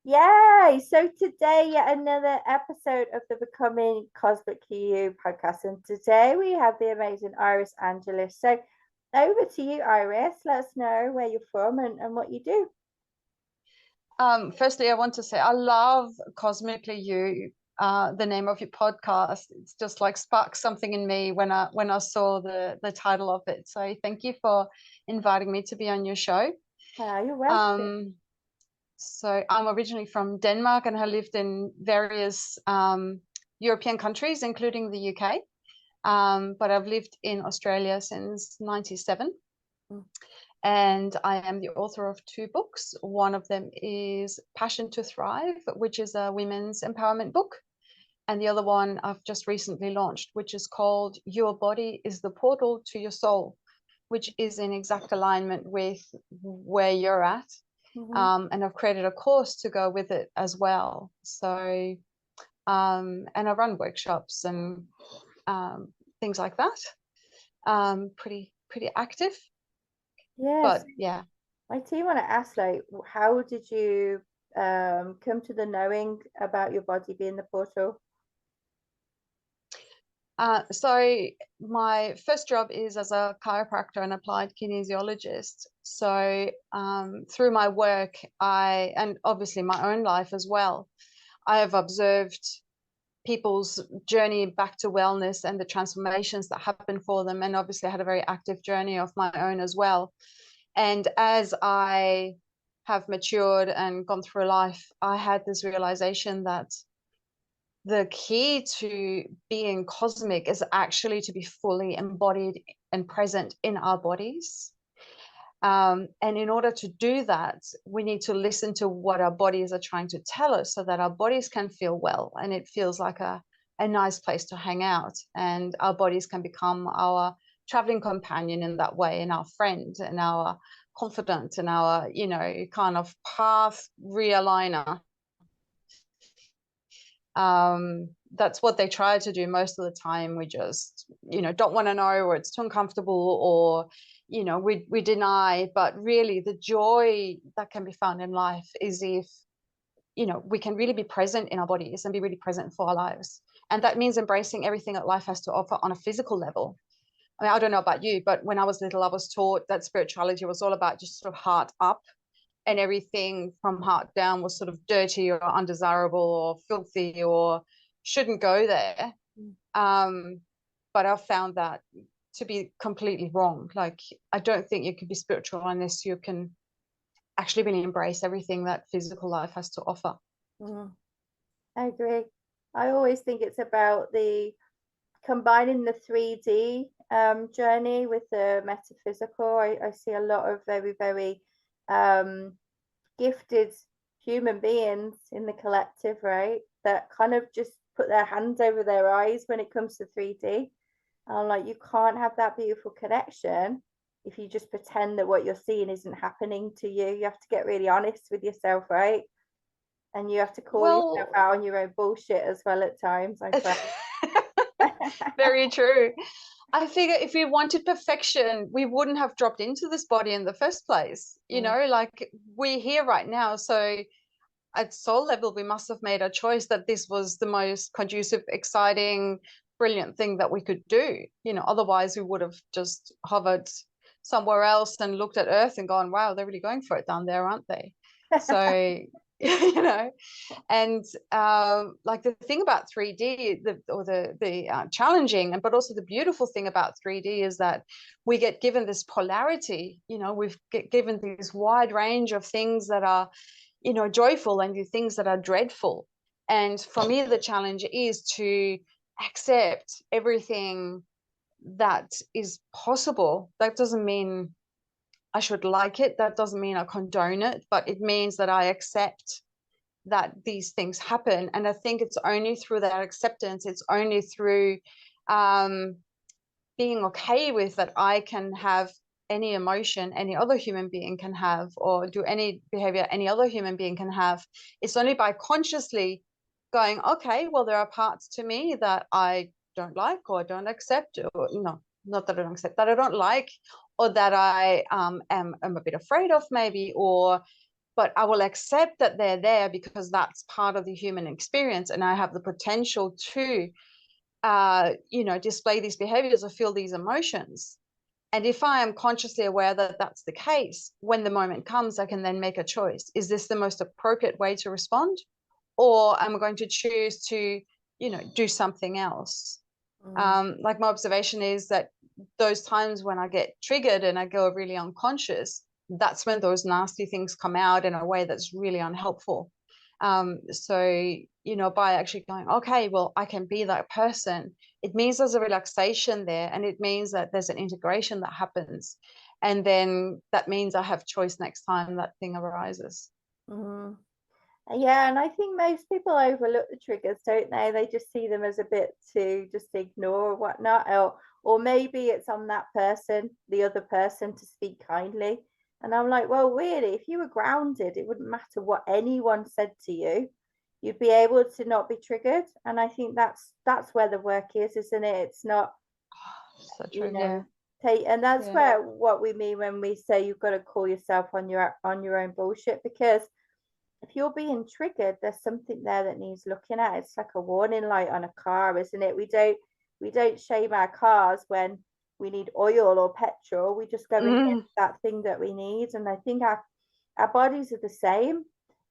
Yay! So today, yet another episode of the Becoming Cosmically You podcast. And today we have the amazing Iris Angelis. So over to you, Iris. Let us know where you're from and what you do. Firstly, I want to say I love Cosmically You, the name of your podcast. It's just like sparked something in me when I saw the title of it. So thank you for inviting me to be on your show. You're welcome. Um, so I'm originally from Denmark and I lived in various European countries, including the UK. But I've lived in Australia since '97. Mm. And I am the author of two books. One of them is Passion to Thrive, which is a women's empowerment book. And the other one I've just recently launched, which is called Your Body is the Portal to Your Soul, which is in exact alignment with where you're at. Mm-hmm. And I've created a course to go with it as well. So, and I run workshops and things like that. Pretty active, Yes, but yeah. my team want to ask, like, how did you come to the knowing about your body being the portal? So my first job is as a chiropractor and applied kinesiologist. So through my work, and obviously my own life as well, I have observed people's journey back to wellness and the transformations that happen for them. And obviously I had a very active journey of my own as well. And as I have matured and gone through life, I had this realization that the key to being cosmic is actually to be fully embodied and present in our bodies. And in order to do that, we need to listen to what our bodies are trying to tell us so that our bodies can feel well and it feels like a nice place to hang out. And our bodies can become our traveling companion in that way, and our friend, and our confidant, and our, kind of path realigner. That's what they try to do most of the time. We just, don't want to know, or it's too uncomfortable, or, we deny. But really, the joy that can be found in life is if, we can really be present in our bodies and be really present for our lives. And that means embracing everything that life has to offer on a physical level. I mean, I don't know about you, but when I was little, I was taught that spirituality was all about just sort of heart up, and everything from heart down was sort of dirty or undesirable or filthy or shouldn't go there. Um, but I've found that to be completely wrong. Like, I don't think you can be spiritual unless you can actually really embrace everything that physical life has to offer. Mm, I agree. I always think it's about the combining the 3D journey with the metaphysical. I see a lot of very, very um, gifted human beings in the collective, right? That kind of just put their hands over their eyes when it comes to 3D. And I'm like, you can't have that beautiful connection if you just pretend that what you're seeing isn't happening to you. You have to get really honest with yourself, right? And you have to call yourself Well, out on your own bullshit as well at times, I find. very true. I figure if we wanted perfection, we wouldn't have dropped into this body in the first place. Mm, Like we're here right now. So at soul level, we must have made a choice that this was the most conducive, exciting, brilliant thing that we could do. Otherwise we would have just hovered somewhere else and looked at Earth and gone, wow, they're really going for it down there, aren't they? So, you know, and like the thing about 3D, the challenging, but also the beautiful thing about 3D is that we get given this polarity. We've given this wide range of things that are, joyful, and the things that are dreadful. And for me, the challenge is to accept everything that is possible. That doesn't mean I should like it. That doesn't mean I condone it, but it means that I accept that these things happen. And I think it's only through that acceptance, it's only through um, being okay with that I can have any emotion any other human being can have, or do any behavior any other human being can have. It's only by consciously going, okay, well, there are parts to me that I don't like or don't accept, or no, not that I don't accept, that I don't like, or that I am a bit afraid of maybe, or but I will accept that they're there because that's part of the human experience, and I have the potential to display these behaviors or feel these emotions. And if I am consciously aware that that's the case, when the moment comes, I can then make a choice. Is this the most appropriate way to respond? Or am I going to choose to, do something else? Like my observation is that those times when I get triggered and I go really unconscious, that's when those nasty things come out in a way that's really unhelpful. So, by actually going, okay, well, I can be that person, it means there's a relaxation there, and it means that there's an integration that happens. And then that means I have choice next time that thing arises. Mm. Yeah, and I think most people overlook the triggers, don't they? They just see them as a bit to just ignore or whatnot, or maybe it's on that person, the other person, to speak kindly. And I'm like, well, really, if you were grounded, it wouldn't matter what anyone said to you. You'd be able to not be triggered. And I think that's where the work is, isn't it? It's not, So you true. Yeah. know, take, and that's Yeah. where what we mean when we say you've got to call yourself on your own bullshit, because if you're being triggered, there's something there that needs looking at. It's like a warning light on a car, isn't it? We don't shame our cars when we need oil or petrol. We just go and get that thing that we need. And I think our bodies are the same.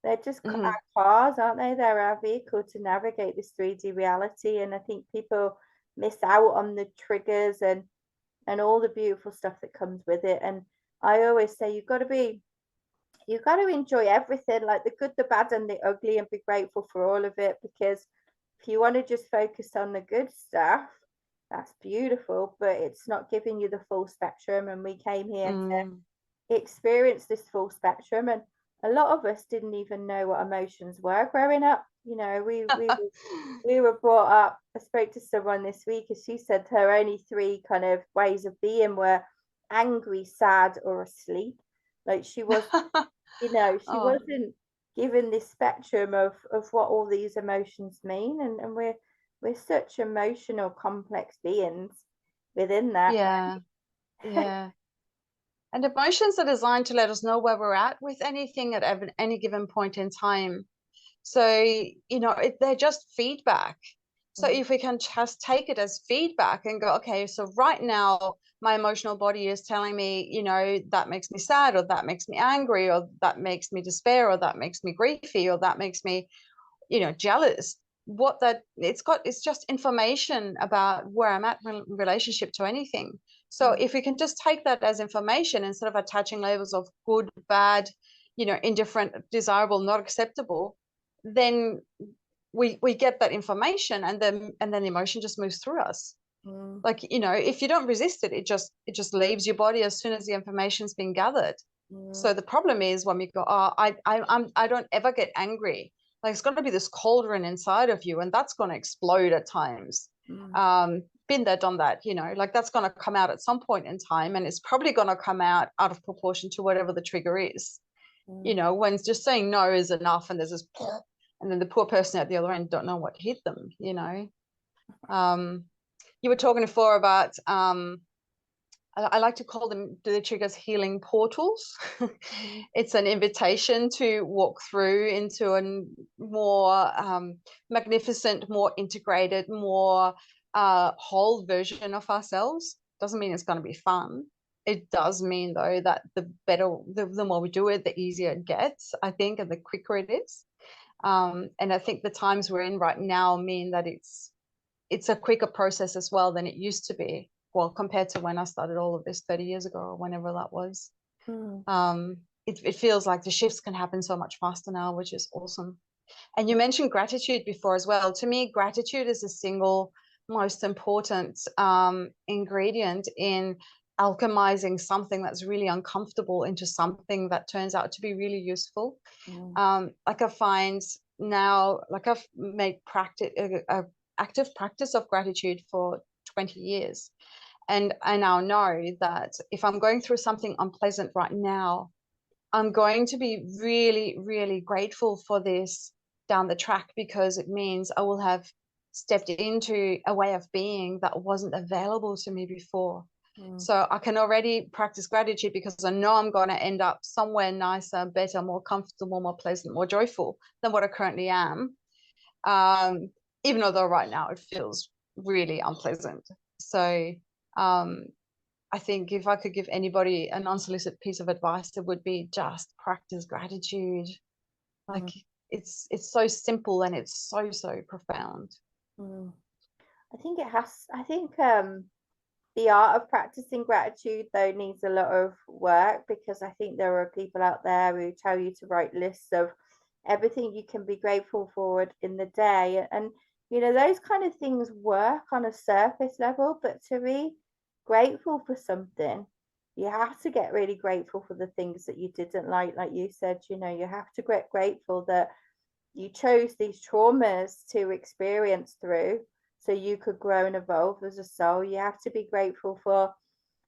They're just our cars, aren't they? They're our vehicle to navigate this 3D reality. And I think people miss out on the triggers and all the beautiful stuff that comes with it. And I always say you've got to enjoy everything, like the good, the bad, and the ugly, and be grateful for all of it. Because if you want to just focus on the good stuff, that's beautiful, but it's not giving you the full spectrum. And we came here to experience this full spectrum. And a lot of us didn't even know what emotions were growing up. We were brought up. I spoke to someone this week, and she said her only three kind of ways of being were angry, sad, or asleep. Like she was she Oh, wasn't given this spectrum of what all these emotions mean, and we're such emotional complex beings within that. yeah. Yeah. And emotions are designed to let us know where we're at with anything at any given point in time. So, they're just feedback. So if we can just take it as feedback and go, okay, so right now my emotional body is telling me, that makes me sad, or that makes me angry, or that makes me despair, or that makes me griefy, or that makes me, jealous. It's just information about where I'm at in relationship to anything. So if we can just take that as information instead of attaching labels of good, bad, indifferent, desirable, not acceptable, then we get that information, and then the emotion just moves through us. Like, if you don't resist it, it just leaves your body as soon as the information's been gathered. So the problem is when we go, oh, I don't ever get angry. Like, it's going to be this cauldron inside of you, and that's going to explode at times. Been there, done that. Like, that's going to come out at some point in time, and it's probably going to come out of proportion to whatever the trigger is. When just saying no is enough, and there's this, and then the poor person at the other end don't know what hit them. You were talking before about I like to call them the triggers healing portals. It's an invitation to walk through into a more magnificent, more integrated, more whole version of ourselves. Doesn't mean it's going to be fun. It does mean, though, that the more we do it, the easier it gets, I think, and the quicker it is. And I think the times we're in right now mean that it's a quicker process as well than it used to be. Well, compared to when I started all of this 30 years ago, or whenever that was. It feels like the shifts can happen so much faster now, which is awesome. And you mentioned gratitude before as well. To me, gratitude is the single most important ingredient in alchemizing something that's really uncomfortable into something that turns out to be really useful. Like I find now, like I've made active practice of gratitude for 20 years. And I now know that if I'm going through something unpleasant right now, I'm going to be really, really grateful for this down the track, because it means I will have stepped into a way of being that wasn't available to me before. So I can already practice gratitude because I know I'm going to end up somewhere nicer, better, more comfortable, more pleasant, more joyful than what I currently am. Even though right now it feels really unpleasant. So I think if I could give anybody an unsolicited piece of advice, it would be just practice gratitude. Like it's so simple and it's so profound. I think the art of practicing gratitude though needs a lot of work, because I think there are people out there who tell you to write lists of everything you can be grateful for in the day, and those kind of things work on a surface level, but to be grateful for something, you have to get really grateful for the things that you didn't like you said. You have to get grateful that you chose these traumas to experience through so you could grow and evolve as a soul. You have to be grateful for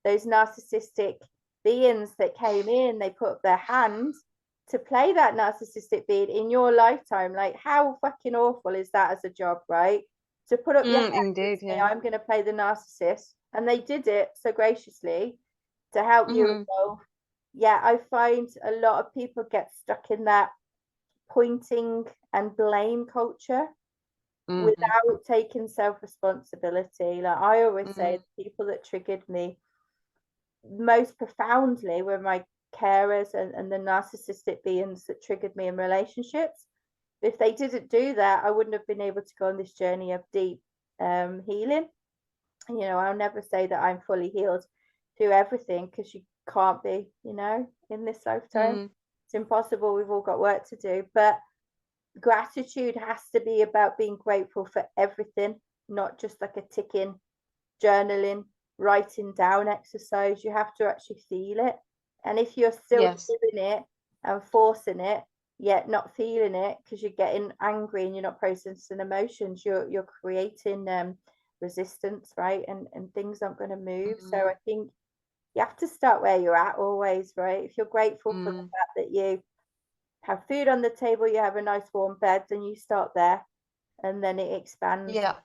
those narcissistic beings that came in, they put up their hands to play that narcissistic being in your lifetime. Like, how fucking awful is that as a job, right? To put up your hands Indeed, and say, yeah. I'm going to play the narcissist. And they did it so graciously to help you evolve. Yeah, I find a lot of people get stuck in that pointing and blame culture without taking self-responsibility. Like I always say, the people that triggered me most profoundly were my carers and the narcissistic beings that triggered me in relationships. If they didn't do that, I wouldn't have been able to go on this journey of deep healing. I'll never say that I'm fully healed through everything, because you can't be, in this lifetime. It's impossible. We've all got work to do. But gratitude has to be about being grateful for everything, not just like a ticking, journaling, writing down exercise. You have to actually feel it. And if you're still doing it and forcing it, yet not feeling it because you're getting angry and you're not processing emotions, you're creating resistance, right? And things aren't going to move. So I think you have to start where you're at always, right? If you're grateful for the fact that you have food on the table, you have a nice warm bed, then you start there and then it expands. Yeah.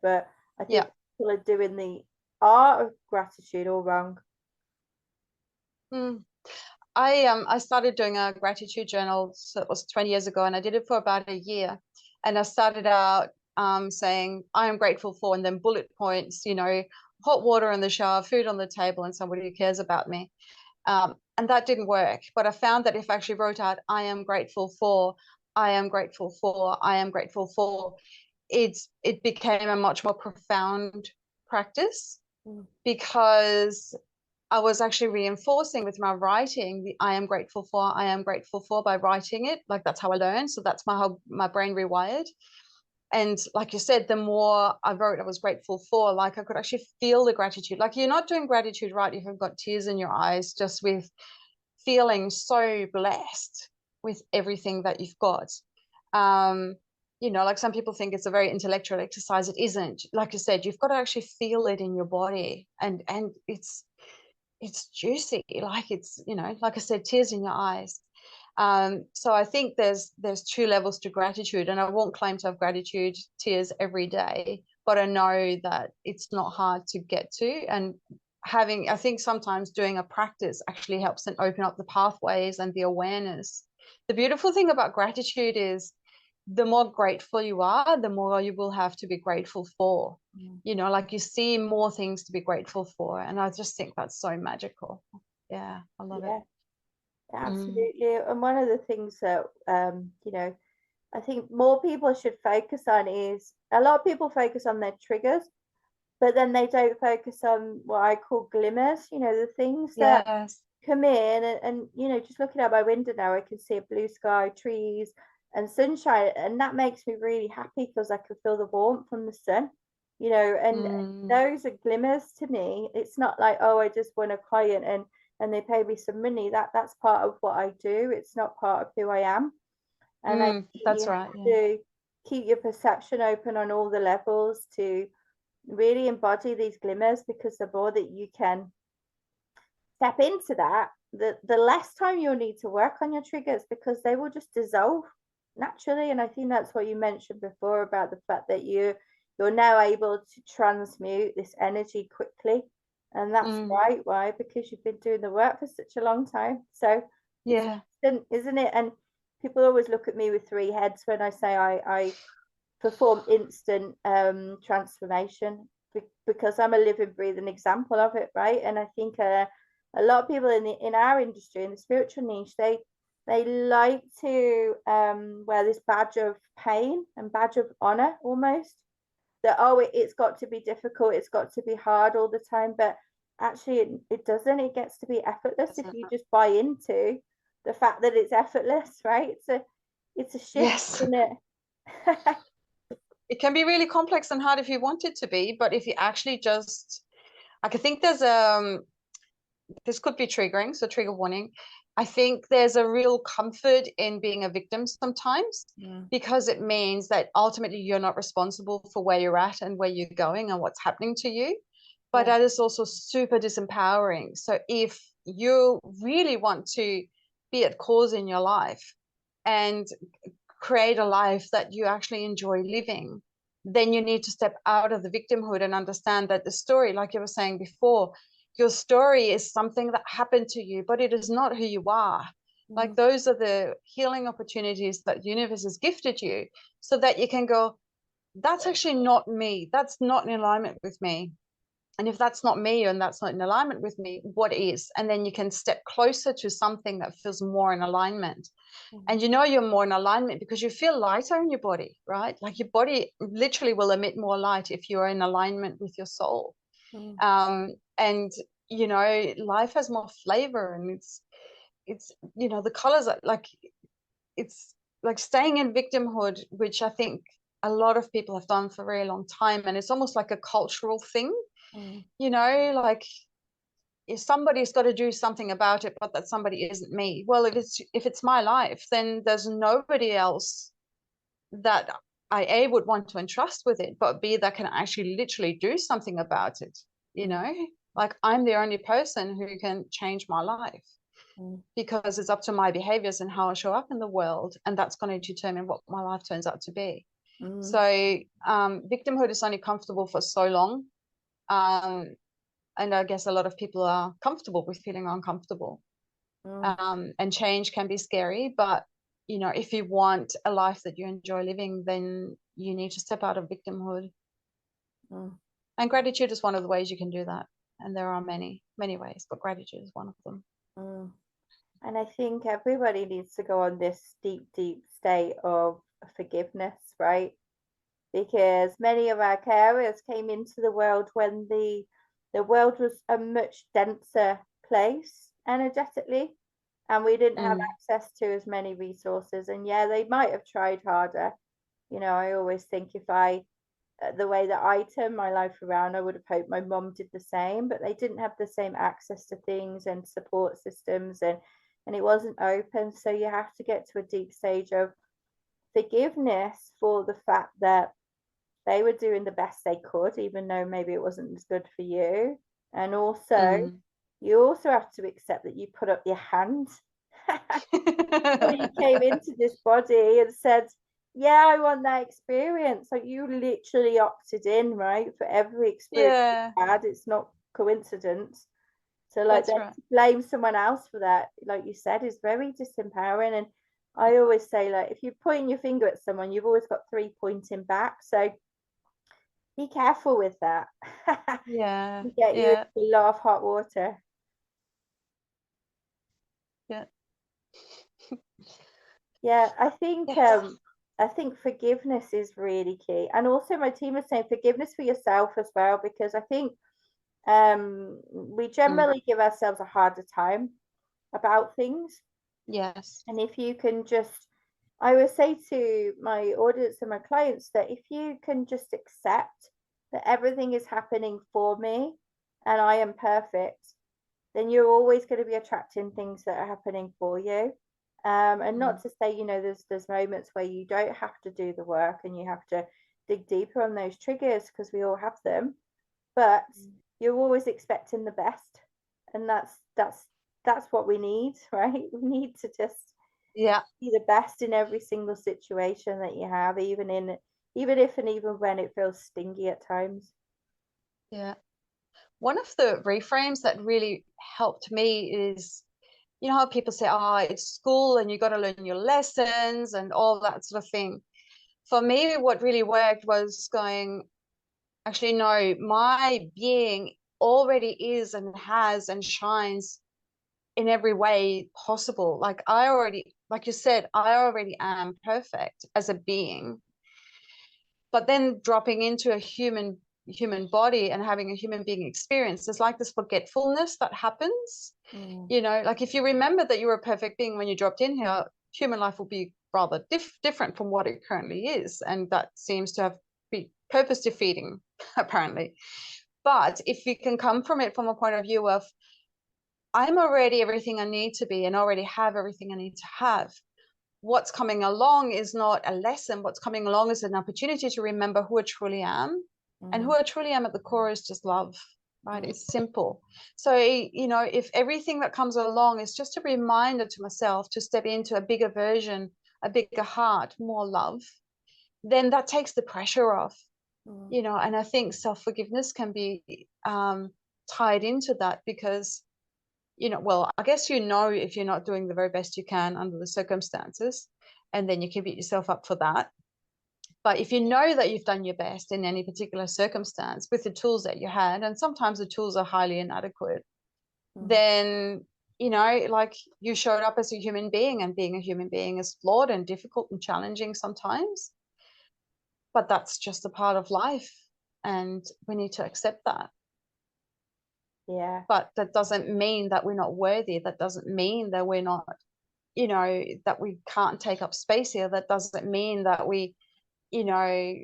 But I think people are doing the art of gratitude all wrong. I started doing a gratitude journal, so it was 20 years ago, and I did it for about a year. And I started out saying I am grateful for, and then bullet points, hot water in the shower, food on the table, and somebody who cares about me. And that didn't work. But I found that if I actually wrote out I am grateful for, I am grateful for, I am grateful for, it became a much more profound practice, because I was actually reinforcing with my writing the I am grateful for by writing it. Like that's how I learned. So that's how my brain rewired. And like you said, the more I wrote I was grateful for, like I could actually feel the gratitude. Like you're not doing gratitude right if you've got tears in your eyes, just with feeling so blessed with everything that you've got. Like some people think it's a very intellectual exercise. It isn't. Like you said, you've got to actually feel it in your body, and it's juicy. Like it's, like I said, tears in your eyes. So I think there's two levels to gratitude, and I won't claim to have gratitude tears every day, but I know that it's not hard to get to. And I think sometimes doing a practice actually helps and open up the pathways and the awareness. The beautiful thing about gratitude is the more grateful you are, the more you will have to be grateful for. Like you see more things to be grateful for. And I just think that's so magical. Yeah, I love it. Absolutely. And one of the things that I think more people should focus on is, a lot of people focus on their triggers, but then they don't focus on what I call glimmers, the things that come in, and just looking out my window now, I can see a blue sky, trees and sunshine, and that makes me really happy because I can feel the warmth from the sun, and those are glimmers to me. It's not like, oh, I just want a client and they pay me some money. That's part of what I do. It's not part of who I am. And I think that's you right. have to keep your perception open on all the levels to really embody these glimmers, because the more that you can step into that, the less time you'll need to work on your triggers, because they will just dissolve naturally. And I think that's what you mentioned before about the fact that you're now able to transmute this energy quickly And that's right. Why? Because you've been doing the work for such a long time. So it's Yeah. instant, isn't it? And people always look at me with three heads when I say I perform instant transformation, because I'm a living, breathing example of it, right? And I think a lot of people in our industry, in the spiritual niche, they like to wear this badge of pain and badge of honor almost, that it's got to be difficult, it's got to be hard all the time, but actually it doesn't. It gets to be effortless if you just buy into the fact that it's effortless, right? It's a shift, Yes. isn't it? It can be really complex and hard if you want it to be, but if you actually just, like, I think there's this could be triggering, so trigger warning. I think there's a real comfort in being a victim sometimes, because it means that ultimately you're not responsible for where you're at and where you're going and what's happening to you. But that is also super disempowering. So if you really want to be at cause in your life and create a life that you actually enjoy living, then you need to step out of the victimhood and understand that the story, like you were saying before, your story is something that happened to you, but it is not who you are. Like, those are the healing opportunities that the universe has gifted you, so that you can go, that's actually not me. That's not in alignment with me. And if that's not me and that's not in alignment with me, what is? And then you can step closer to something that feels more in alignment. And you know you're more in alignment because you feel lighter in your body, right? Like, your body literally will emit more light if you're in alignment with your soul. And you know, life has more flavor, and it's you know, the colors are like, it's like staying in victimhood, which I think a lot of people have done for a very long time, and it's almost like a cultural thing. You know, like, if somebody's got to do something about it, but that somebody isn't me. Well, if it's my life, then there's nobody else that I A, would want to entrust with it, but B, that can actually literally do something about it. You know, like, I'm the only person who can change my life, because it's up to my behaviors and how I show up in the world, and that's going to determine what my life turns out to be. So victimhood is only comfortable for so long. And I guess a lot of people are comfortable with feeling uncomfortable. And change can be scary, but you know, if you want a life that you enjoy living, then you need to step out of victimhood. And gratitude is one of the ways you can do that. And there are many, many ways, but gratitude is one of them. And I think everybody needs to go on this deep, deep state of forgiveness, right? Because many of our carers came into the world when the world was a much denser place energetically, and we didn't have access to as many resources. And yeah, they might have tried harder. You know, I always think, if the way that I turned my life around, I would have hoped my mom did the same, but they didn't have the same access to things and support systems, and it wasn't open. So you have to get to a deep stage of forgiveness for the fact that they were doing the best they could, even though maybe it wasn't as good for you. And also, you also have to accept that you put up your hand. So you came into this body and said, yeah, I want that experience. Like, you literally opted in, right, for every experience you had. It's not coincidence. So like, then to blame someone else for that, like you said, is very disempowering. And I always say, like, if you're pointing your finger at someone, you've always got three pointing back. So be careful with that. You get you a lot of hot water. Yeah, I think forgiveness is really key. And also, my team is saying forgiveness for yourself as well, because I think we generally give ourselves a harder time about things. And if you can just, I always say to my audience and my clients that if you can just accept that everything is happening for me and I am perfect, then you're always going to be attracting things that are happening for you. And not to say, you know, there's moments where you don't have to do the work and you have to dig deeper on those triggers, because we all have them, but you're always expecting the best, and that's what we need, right? We need to just be the best in every single situation that you have, even if and even when it feels stingy at times. one of the reframes that really helped me is, you know how people say, oh, it's school and you got to learn your lessons and all that sort of thing. For me, what really worked was going, actually, no, my being already is and has and shines in every way possible. Like I already, like you said, I already am perfect as a being. But then dropping into a human body and having a human being experience, there's like this forgetfulness that happens. You know, like if you remember that you were a perfect being when you dropped in here, human life will be rather different from what it currently is, and that seems to have been purpose defeating apparently. But if you can come from it from a point of view of, I'm already everything I need to be and already have everything I need to have, what's coming along is not a lesson. What's coming along is an opportunity to remember who I truly am. And who I truly am at the core is just love, right? It's simple. So, you know, if everything that comes along is just a reminder to myself to step into a bigger version, a bigger heart, more love, then that takes the pressure off, you know. And I think self-forgiveness can be tied into that because, you know, well, I guess, you know, if you're not doing the very best you can under the circumstances, and then you can beat yourself up for that. But if you know that you've done your best in any particular circumstance with the tools that you had, and sometimes the tools are highly inadequate, then, you know, like you showed up as a human being, and being a human being is flawed and difficult and challenging sometimes. But that's just a part of life, and we need to accept that. Yeah. But that doesn't mean that we're not worthy. That doesn't mean that we're not, you know, that we can't take up space here. That doesn't mean that we, you know,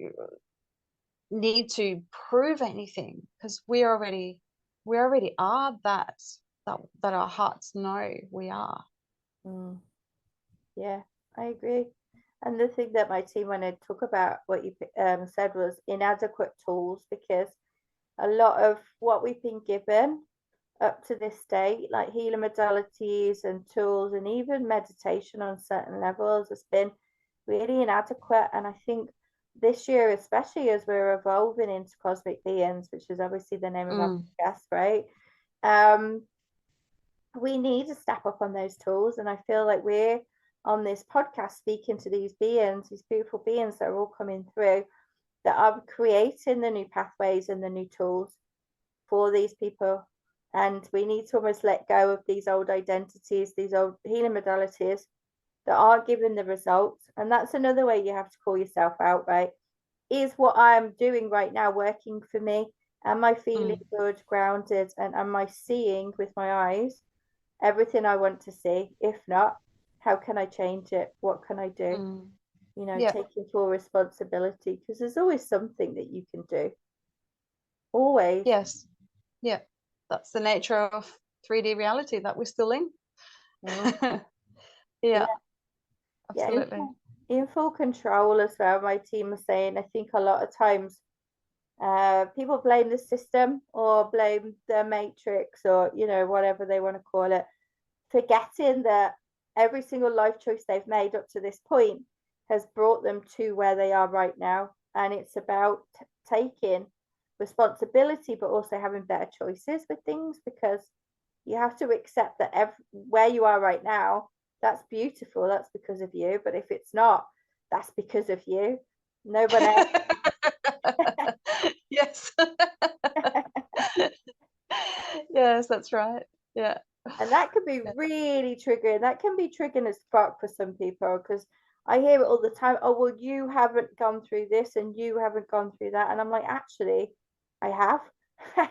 need to prove anything, because we already are that our hearts know we are. Yeah, I agree. And the thing that my team wanted to talk about, what you said, was inadequate tools, because a lot of what we've been given up to this date, like healing modalities and tools, and even meditation on certain levels, has been really inadequate. And I think this year, especially as we're evolving into cosmic beings, which is obviously the name of our podcast, right? We need to step up on those tools. And I feel like we're on this podcast speaking to these beings, these beautiful beings that are all coming through, that are creating the new pathways and the new tools for these people. And we need to almost let go of these old identities, these old healing modalities that are giving the results. And that's another way you have to call yourself out, right? Is what I'm doing right now working for me? Am I feeling good, grounded, and am I seeing with my eyes everything I want to see? If not, how can I change it? What can I do? You know, Yeah. taking full responsibility, because there's always something that you can do. Always. Yes. Yeah. That's the nature of 3D reality that we're still in. Yeah. Yeah. Yeah, Absolutely. in full control as well. My team was saying, I think a lot of times people blame the system or blame the matrix, or, you know, whatever they want to call it, forgetting that every single life choice they've made up to this point has brought them to where they are right now. And it's about taking responsibility, but also having better choices with things, because you have to accept that where you are right now, that's beautiful, that's because of you. But if it's not, that's because of you. Nobody else. Yes. Yes, that's right. Yeah. And that could be really triggering. That can be triggering as fuck for some people, because I hear it all the time. Oh, well, you haven't gone through this and you haven't gone through that. And I'm like, actually, I have. I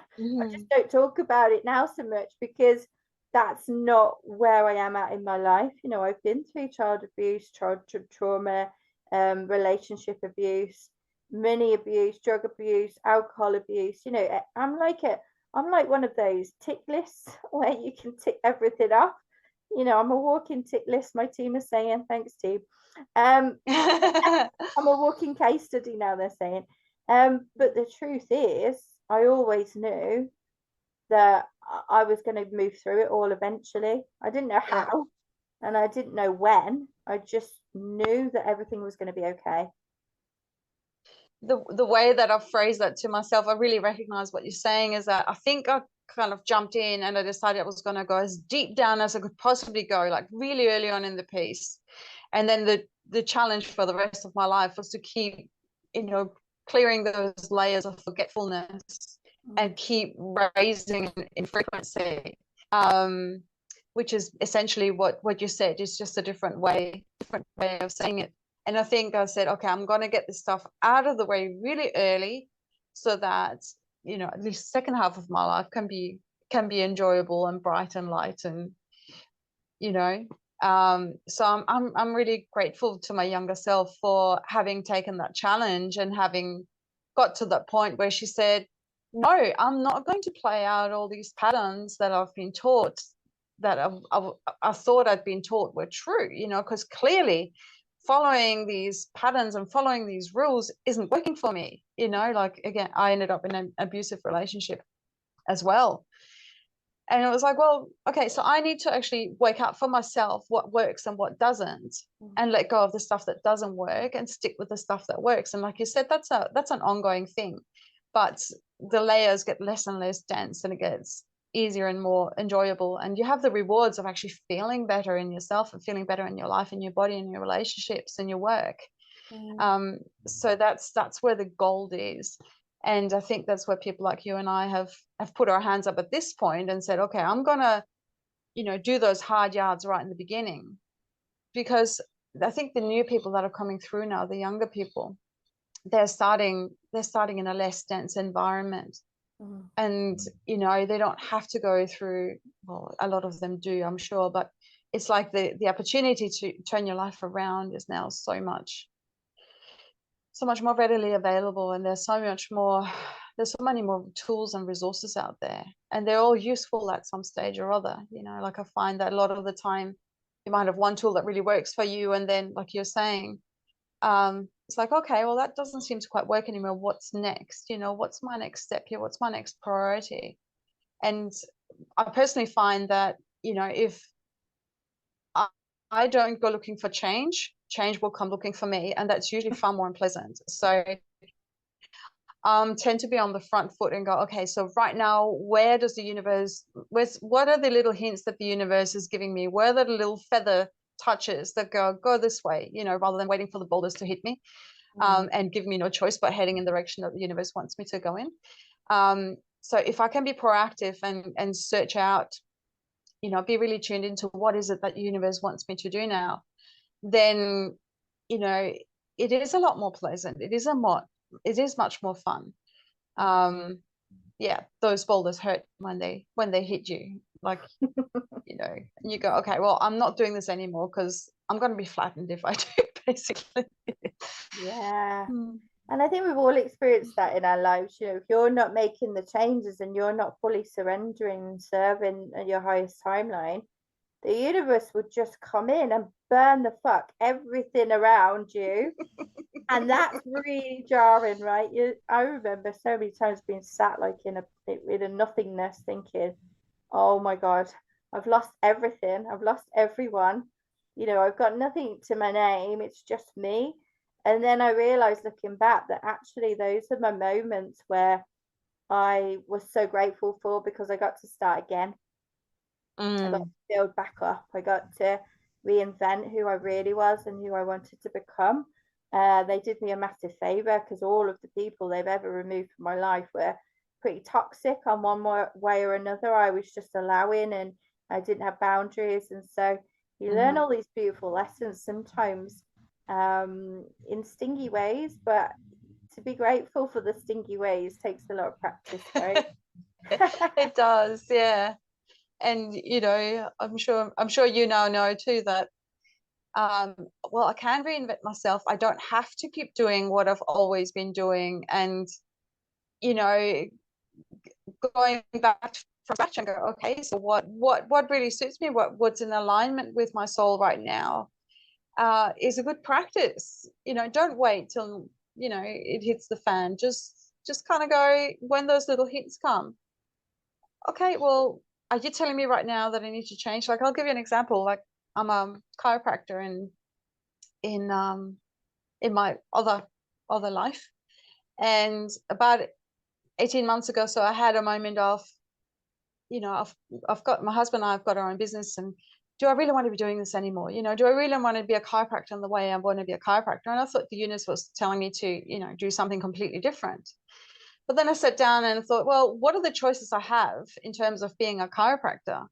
just don't talk about it now so much, because that's not where I am at in my life. You know, I've been through child abuse, childhood trauma, relationship abuse, money abuse, drug abuse, alcohol abuse. You know, I'm like one of those tick lists where you can tick everything off. You know, I'm a walking tick list. My team is saying, thanks, team. I'm a walking case study now, they're saying. But the truth is, I always knew that I was going to move through it all eventually. I didn't know how, and I didn't know when. I just knew that everything was going to be okay. the way that I've phrased that to myself, I really recognize what you're saying, is that I think I kind of jumped in and I decided I was going to go as deep down as I could possibly go, like really early on in the piece. And then the challenge for the rest of my life was to keep, clearing those layers of forgetfulness and keep raising in frequency, which is essentially what you said. Is just a different way of saying it. And I think I said, okay, I'm going to get this stuff out of the way really early, so that at least the second half of my life can be enjoyable and bright and light, and so I'm really grateful to my younger self for having taken that challenge and having got to that point where she said, no, I'm not going to play out all these patterns that I've been taught, that I thought I'd been taught were true, because clearly following these patterns and following these rules isn't working for me. Like, again, I ended up in an abusive relationship as well. And it was like, well, okay, so I need to actually work out for myself what works and what doesn't, and let go of the stuff that doesn't work and stick with the stuff that works. And like you said, that's an ongoing thing, but the layers get less and less dense, and it gets easier and more enjoyable. And you have the rewards of actually feeling better in yourself and feeling better in your life and your body and your relationships and your work. So that's where the gold is. And I think that's where people like you and I have put our hands up at this point and said, okay, I'm gonna do those hard yards right in the beginning, because I think the new people that are coming through now, the younger people, they're starting in a less dense environment. And they don't have to go through, well, a lot of them do, I'm sure, but it's like the opportunity to turn your life around is now so much more readily available, and there's so many more tools and resources out there, and they're all useful at some stage or other. Like, I find that a lot of the time you might have one tool that really works for you, and then, like you're saying, it's like, okay, well, that doesn't seem to quite work anymore. What's next? What's my next step here? What's my next priority? And I personally find that if I don't go looking for change will come looking for me, and that's usually far more unpleasant. So tend to be on the front foot and go, okay, so right now, where does the universe, what are the little hints that the universe is giving me? Where are the little feather touches that go this way, rather than waiting for the boulders to hit me, and give me no choice but heading in the direction that the universe wants me to go in. So if I can be proactive and search out, be really tuned into what is it that the universe wants me to do now, then it is a lot more pleasant. It is much more fun. Yeah, those boulders hurt when they hit you, like, and you go, okay, well, I'm not doing this anymore because I'm going to be flattened if I do, basically. Yeah. And I think we've all experienced that in our lives. If you're not making the changes and you're not fully surrendering, serving at your highest timeline, the universe would just come in and burn the fuck everything around you. And that's really jarring, right? I remember so many times being sat like in a nothingness, thinking, oh my God, I've lost everything. I've lost everyone. I've got nothing to my name. It's just me. And then I realized, looking back, that actually those are my moments where I was so grateful for, because I got to start again. I got to build back up. I got to reinvent who I really was and who I wanted to become. They did me a massive favor, because all of the people they've ever removed from my life were pretty toxic on one way or another. I was just allowing, and I didn't have boundaries. And so you learn all these beautiful lessons, sometimes in stingy ways, but to be grateful for the stingy ways takes a lot of practice, right? It does, yeah. And I'm sure you now know too that well, I can reinvent myself. I don't have to keep doing what I've always been doing, and going back from scratch and go, okay, so what really suits me, what's in alignment with my soul right now, is a good practice. Don't wait till it hits the fan. Just kind of go when those little hints come. Okay, well, are you telling me right now that I need to change? Like, I'll give you an example. Like, I'm a chiropractor in my other life, And about 18 months ago, so I had a moment of, I've got my husband and I've got our own business, and do I really want to be doing this anymore? Do I really want to be a chiropractor in the way I want to be a chiropractor? And I thought the universe was telling me to, do something completely different. But then I sat down and thought, well, what are the choices I have in terms of being a chiropractor?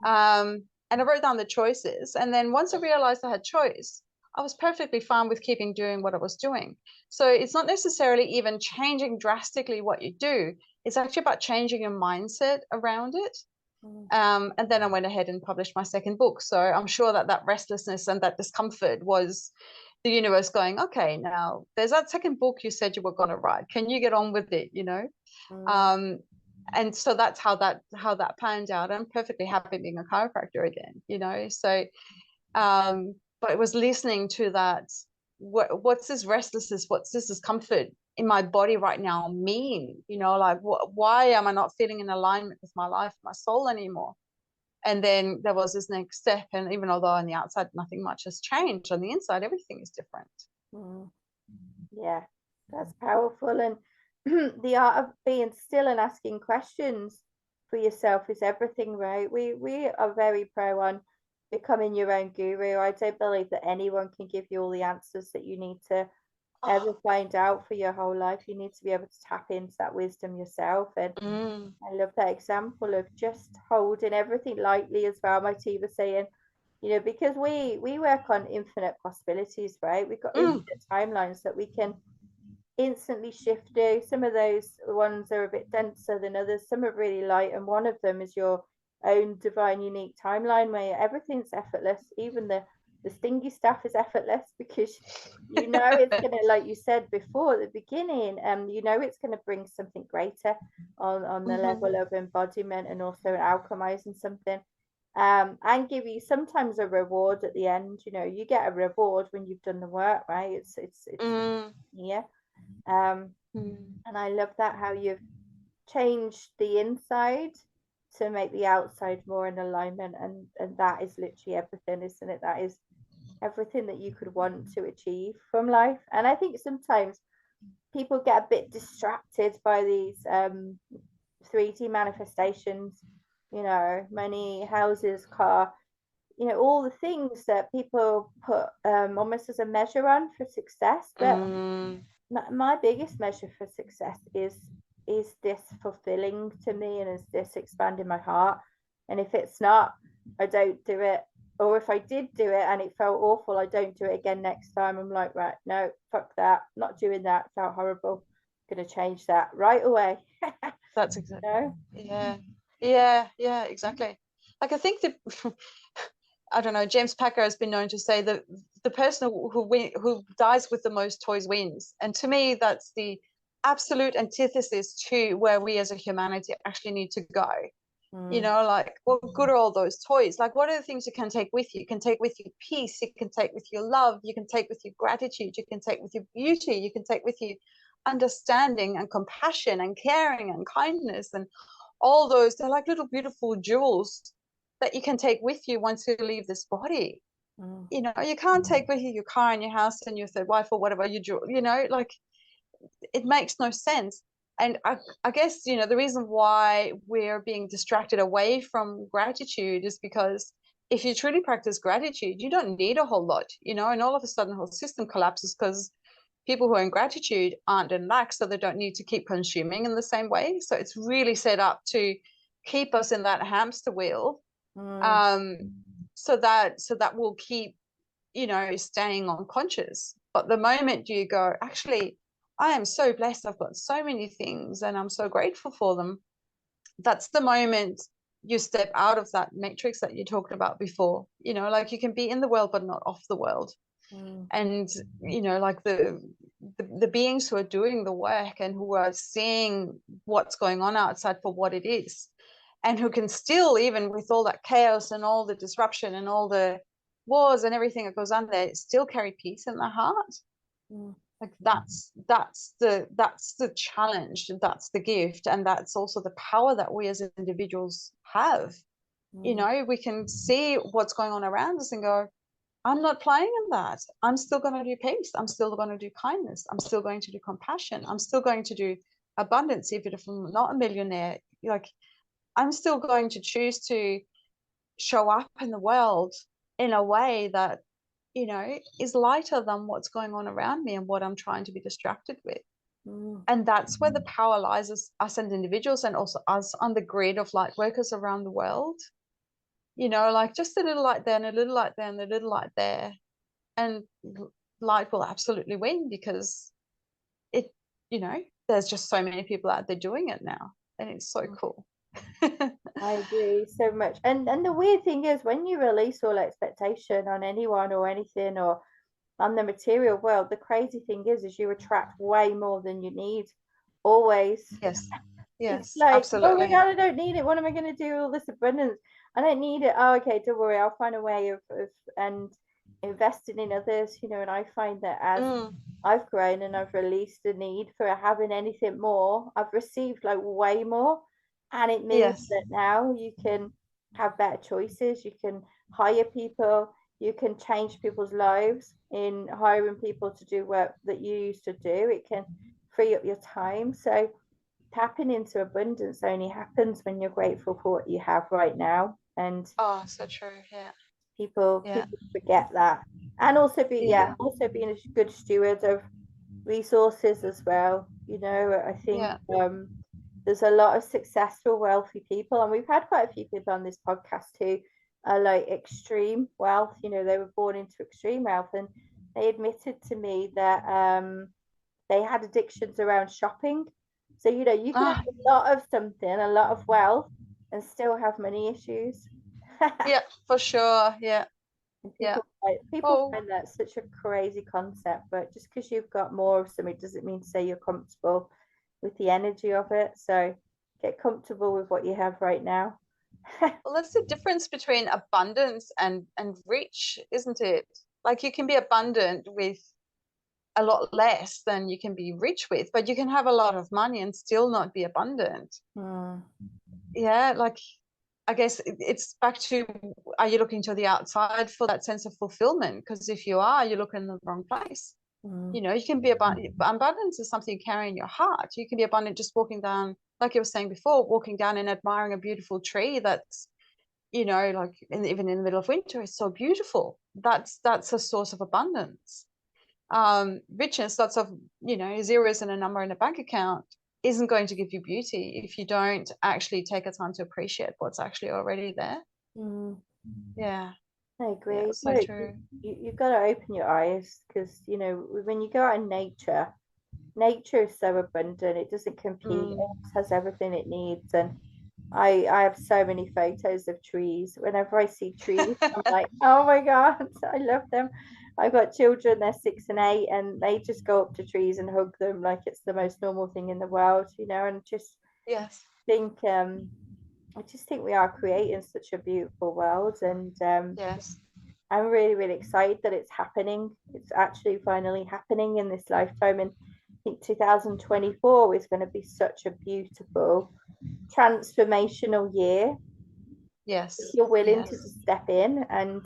And I wrote down the choices. And then once I realized I had choice, I was perfectly fine with keeping doing what I was doing. So it's not necessarily even changing drastically what you do. It's actually about changing your mindset around it. And then I went ahead and published my second book. So I'm sure that restlessness and that discomfort was the universe going, okay, now there's that second book you said you were going to write. Can you get on with it? And so that's how that panned out. I'm perfectly happy being a chiropractor again. So but it was listening to that. What's this restlessness? What's this discomfort in my body right now mean? Like why am I not feeling in alignment with my life, my soul anymore? And then there was this next step. And even although on the outside nothing much has changed, on the inside everything is different. Yeah, that's powerful. And the art of being still and asking questions for yourself is everything, right? We are very pro on becoming your own guru. I don't believe that anyone can give you all the answers that you need to ever find out for your whole life. You need to be able to tap into that wisdom yourself. And I love that example of just holding everything lightly as well. My team was saying, because we work on infinite possibilities, right? We've got infinite timelines that we can instantly shift to. Some of those ones are a bit denser than others. Some are really light, and one of them is your own divine, unique timeline where everything's effortless. Even the stingy stuff is effortless because it's gonna, like you said before at the beginning, it's gonna bring something greater on the level of embodiment and also alchemizing something. And give you sometimes a reward at the end. You get a reward when you've done the work, right? It's yeah. And I love that how you've changed the inside to make the outside more in alignment, and that is literally everything, isn't it? That is everything that you could want to achieve from life. And I think sometimes people get a bit distracted by these 3D manifestations, money, houses, car, all the things that people put almost as a measure on for success. But my biggest measure for success is this fulfilling to me, and is this expanding my heart. And if it's not, I don't do it. Or if I did do it and it felt awful, I don't do it again next time. I'm like, right, no, fuck that, not doing that, it felt horrible, I'm gonna change that right away. That's exactly. Yeah, exactly. Like I think that I don't know, James Packer has been known to say that the person who dies with the most toys wins. And to me, that's the absolute antithesis to where we as a humanity actually need to go. Like what good are all those toys? Like what are the things you can take with you? You can take with you peace, you can take with you love, you can take with you gratitude, you can take with you beauty, you can take with you understanding and compassion and caring and kindness, and all those, they're like little beautiful jewels that you can take with you once you leave this body. You can't take with you your car and your house and your third wife or whatever like it makes no sense. And I guess the reason why we're being distracted away from gratitude is because if you truly practice gratitude, you don't need a whole lot, and all of a sudden the whole system collapses because people who are in gratitude aren't in lack, so they don't need to keep consuming in the same way. So it's really set up to keep us in that hamster wheel, so that we'll keep staying unconscious. But the moment you go, actually, I am so blessed, I've got so many things and I'm so grateful for them, that's the moment you step out of that matrix that you talked about before. Like you can be in the world but not of the world. And like the beings who are doing the work and who are seeing what's going on outside for what it is, and who can still, even with all that chaos and all the disruption and all the wars and everything that goes on there, still carry peace in their heart. Like that's the challenge, that's the gift, and that's also the power that we as individuals have. We can see what's going on around us and go, I'm not playing in that. I'm still going to do peace. I'm still going to do kindness. I'm still going to do compassion. I'm still going to do abundance, even if I'm not a millionaire. Like, I'm still going to choose to show up in the world in a way that, you know, is lighter than what's going on around me and what I'm trying to be distracted with. Mm. And that's where the power lies, as us and individuals, and also us on the grid of light workers around the world. You know, like just a little light there and a little light there and a little light there. And light will absolutely win, because it, you know, there's just so many people out there doing it now. And it's so cool. I agree so much. And the weird thing is, when you release all expectation on anyone or anything, or on the material world, the crazy thing is you attract way more than you need, always. Yes. It's Yes, like, oh my absolutely. God, I don't need it. What am I going to do with all this abundance? I don't need it. Oh, okay, don't worry. I'll find a way of and investing in others, you know. And I find that as Mm, I've grown and I've released the need for having anything more, I've received like way more. And it means yes. that now you can have better choices. You can hire people. You can change people's lives in hiring people to do work that you used to do. It can free up your time. So tapping into abundance only happens when you're grateful for what you have right now. And Oh, so true. Yeah. Yeah. people forget that. And also Yeah. also being a good steward of resources as well. You know, I think Yeah. there's a lot of successful wealthy people, and we've had quite a few people on this podcast who are like extreme wealth. You know, they were born into extreme wealth, and they admitted to me that they had addictions around shopping. So, you know, you can have Ah, a lot of something, a lot of wealth, and still have money issues. yeah, for sure. Yeah. And Yeah. people Oh, find that such a crazy concept, but just because you've got more of something doesn't mean to say you're comfortable with the energy of it. So get comfortable with what you have right now. well, that's the difference between abundance and rich, isn't it? Like, you can be abundant with a lot less than you can be rich with, but you can have a lot of money and still not be abundant. Mm, Yeah, like, I guess it's back to, are you looking to the outside for that sense of fulfillment? Because if you are, you're looking in the wrong place. mm, You know, you can be abundant. Abundance is something you carry in your heart. You can be abundant just walking down, like you were saying before, walking down and admiring a beautiful tree that's, you know, like even in the middle of winter, it's so beautiful. That's a source of abundance. Richness, lots of, you know, zeros and a number in a bank account isn't going to give you beauty if you don't actually take a time to appreciate what's actually already there. mm. Yeah, I yeah, agree. so Look, true. you've got to open your eyes because, you know, when you go out in nature, nature is so abundant. It doesn't compete. Mm. It has everything it needs. And I have so many photos of trees. Whenever I see trees, I'm like, oh my God, I love them. I've got children, they're 6 and 8, and they just go up to trees and hug them like it's the most normal thing in the world, you know, and just Yes, think I just think we are creating such a beautiful world, and yes, I'm really, really excited that it's happening. It's actually finally happening in this lifetime. And I think 2024 is going to be such a beautiful transformational year if yes, you're willing to yes. just step in and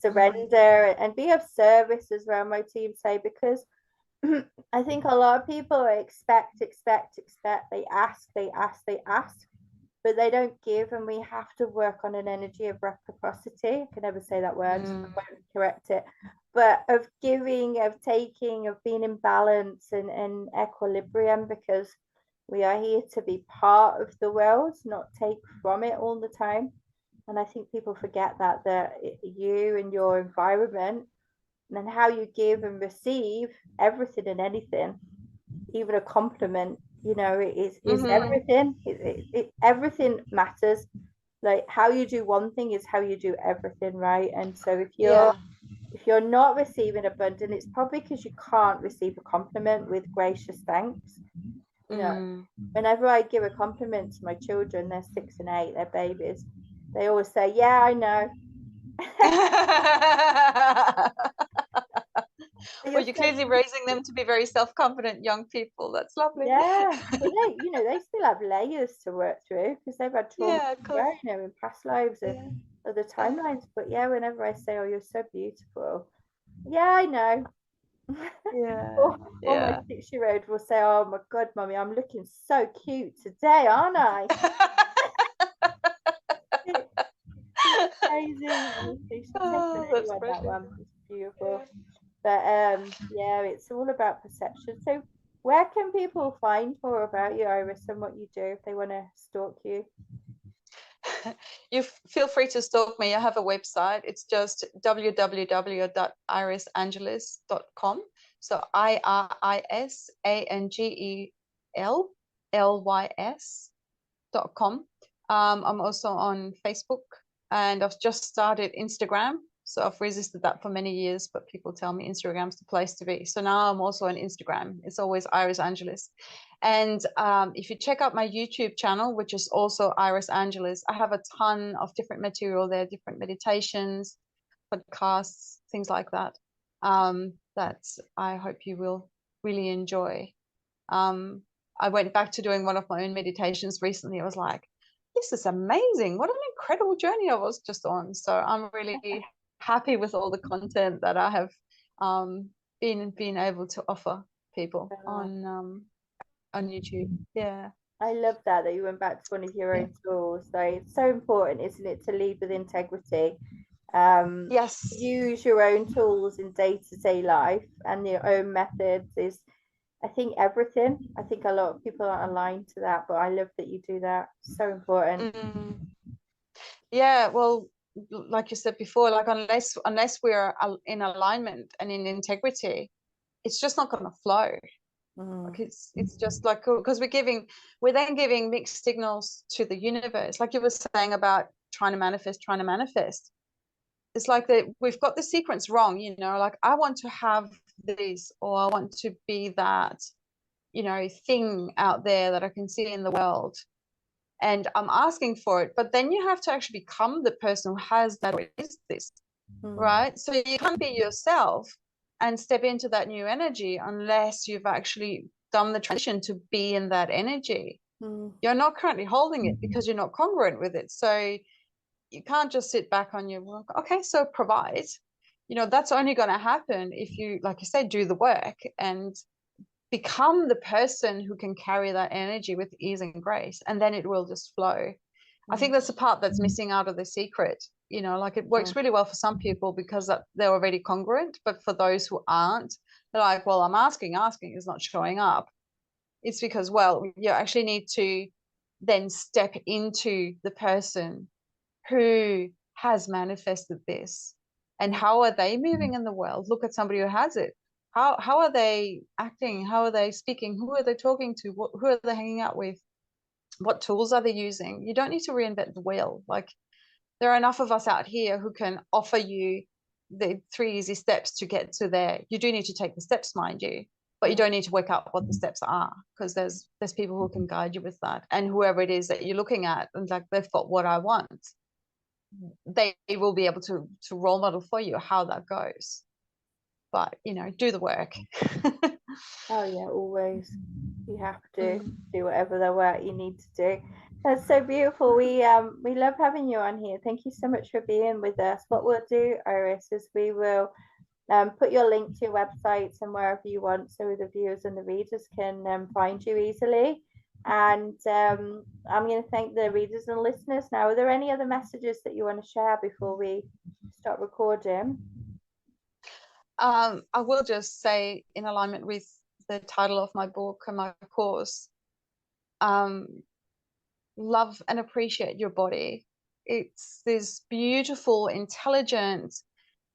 Mm. surrender and be of service as well, my team say, because I think a lot of people expect. They ask, they ask, but they don't give. And we have to work on an energy of reciprocity. I can never say that word, so Mm. I won't correct it. But of giving, of taking, of being in balance and equilibrium, because we are here to be part of the world, not take from it all the time. And I think people forget that you and your environment and how you give and receive everything and anything, even a compliment, you know, is Mm-hmm. everything. Everything matters. Like how you do one thing is how you do everything, right? And so Yeah. if you're not receiving abundance, it's probably because you can't receive a compliment with gracious thanks. You know, Mm. whenever I give a compliment to my children, they're 6 and 8, they're babies. They always say, "Yeah, I know." Well, You're you're so clearly raising them to be very self-confident young people. That's lovely. Yeah, but they still have layers to work through because they've had trauma, Yeah, yeah, cool. you know, in past lives. Yeah. other timelines. But yeah, whenever I say, "Oh, you're so beautiful," yeah, I know. Yeah, Or my yeah. 6-year-old will say, "Oh my God, mummy, I'm looking so cute today, aren't I?" It's crazy. Honestly, she'll take the Oh, cue that's on that precious. one. It's beautiful. But yeah, it's all about perception. So where can people find more about you, Iris, and what you do if they want to stalk you? You feel free to stalk me. I have a website. It's just www.irisangelis.com. So IRISANGELLYS.com. I'm also on Facebook, and I've just started Instagram. So I've resisted that for many years, but people tell me Instagram's the place to be. So now I'm also on Instagram. It's always Iris Angelis. And if you check out my YouTube channel, which is also Iris Angelis, I have a ton of different material there, different meditations, podcasts, things like that. That I hope you will really enjoy. I went back to doing one of my own meditations recently. I was like, this is amazing. What an incredible journey I was just on. So I'm really happy with all the content that I have been able to offer people on YouTube. Yeah. I love that you went back to one of your Yeah. own tools. So it's so important, isn't it, to lead with integrity. Um, Yes. Use your own tools in day-to-day life and your own methods is, I think, everything. I think a lot of people aren't aligned to that, but I love that you do that. So important. Mm. Yeah, well, like you said before, like unless we're in alignment and in integrity, it's just not going to flow. Like Mm, it's just like, because we're then giving mixed signals to the universe, like you were saying about trying to manifest. It's like that we've got the sequence wrong, like I want to have this, or I want to be that, thing out there that I can see in the world, and I'm asking for it. But then you have to actually become the person who has that, or is this, mm, right? So you can't be yourself and step into that new energy unless you've actually done the transition to be in that energy. mm, You're not currently holding it because you're not congruent with it. So you can't just sit back on your, well, okay, so provide. That's only going to happen if you, like you said, do the work and become the person who can carry that energy with ease and grace, and then it will just flow. I mm, think that's the part that's missing out of the secret. Like it works really well for some people because they're already congruent, but for those who aren't, they're like, well, I'm asking is not showing up. It's because, well, you actually need to then step into the person who has manifested this, and mm, how are they moving in the world. Look at somebody who has it. How are they acting? How are they speaking? Who are they talking to? Who are they hanging out with? What tools are they using? You don't need to reinvent the wheel. Like, there are enough of us out here who can offer you the 3 easy steps to get to there. You do need to take the steps, mind you, but you mm. don't need to work out what the steps are, because there's people who can guide you with that. And whoever it is that you're looking at, and like, they've got what I want, they will be able to role model for you how that goes. But do the work. Oh yeah, always. You have to Mm. do whatever the work you need to do. That's so beautiful. We love having you on here. Thank you so much for being with us. What we'll do, Iris, is we will put your link to your websites and wherever you want, so the viewers and the readers can find you easily. And I'm going to thank the readers and listeners now. Are there any other messages that you want to share before we start recording? I will just say, in alignment with the title of my book and my course, um, love and appreciate your body. It's this beautiful, intelligent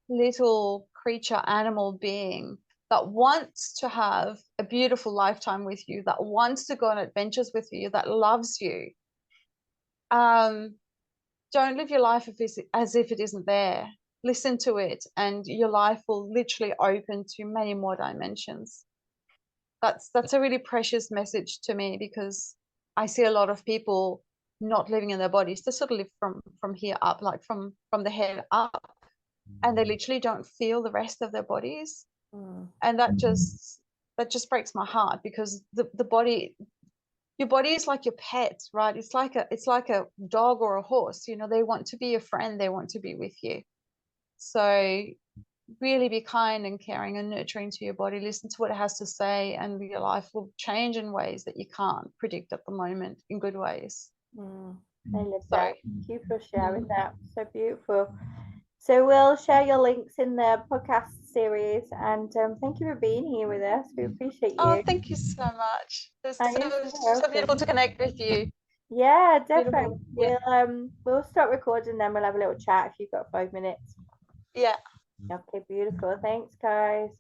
little creature, animal being that wants to have a beautiful lifetime with you, that wants to go on adventures with you, that loves you. Um, don't live your life as if it isn't there. Listen to it, and your life will literally open to many more dimensions. That's a really precious message to me, because I see a lot of people not living in their bodies. They sort of live from here up, like from the head up, and they literally don't feel the rest of their bodies. Mm, And that just breaks my heart, because the body, your body is like your pet, right? It's like a dog or a horse, you know, they want to be your friend, they want to be with you. So really be kind and caring and nurturing to your body. Listen to what it has to say, and your life will change in ways that you can't predict at the moment, in good ways. I love So that. Thank you for sharing that. So beautiful. So we'll share your links in the podcast series, and thank you for being here with us. We appreciate oh, you. thank you so much. It's And you're so so beautiful welcome. to connect with you. Yeah, definitely. Beautiful. Yeah. We'll start recording, then we'll have a little chat if you've got 5 minutes. Yeah. Okay, beautiful. Thanks, guys.